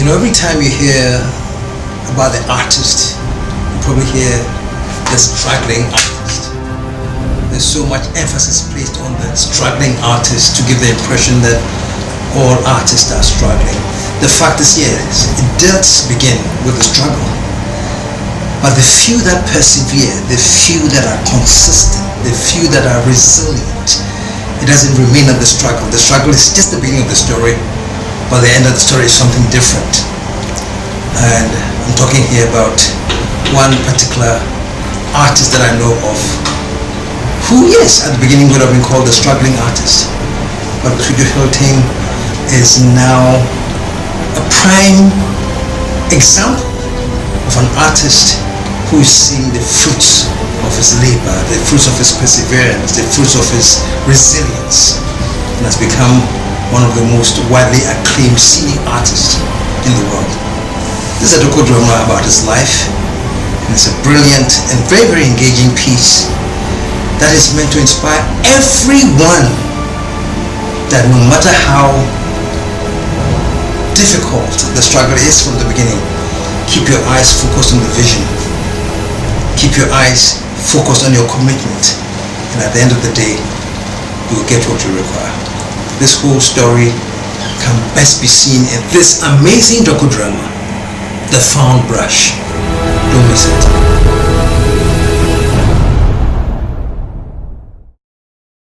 Every time you hear about the artist, you probably hear the struggling artist. There's so much emphasis placed on the struggling artist to give the impression that all artists are struggling. The fact is, yes, it does begin with the struggle. But the few that persevere, the few that are consistent, the few that are resilient, it doesn't remain at the struggle. The struggle is just the beginning of the story, but the end of the story is something different. And I'm talking here about one particular artist that I know of, who, yes, at the beginning would have been called the struggling artist. But Kojo Hilton is now a prime example of an artist who is seeing the fruits of his labor, the fruits of his perseverance, the fruits of his resilience, and has become one of the most widely acclaimed singing artists in the world. This is a docudrama about his life, and it's a brilliant and very, very engaging piece that is meant to inspire everyone that no matter how difficult the struggle is from the beginning, keep your eyes focused on the vision. Keep your eyes focused on your commitment, and at the end of the day, you will get what you require. This whole story can best be seen in this amazing docudrama, The Found Brush. Don't miss it.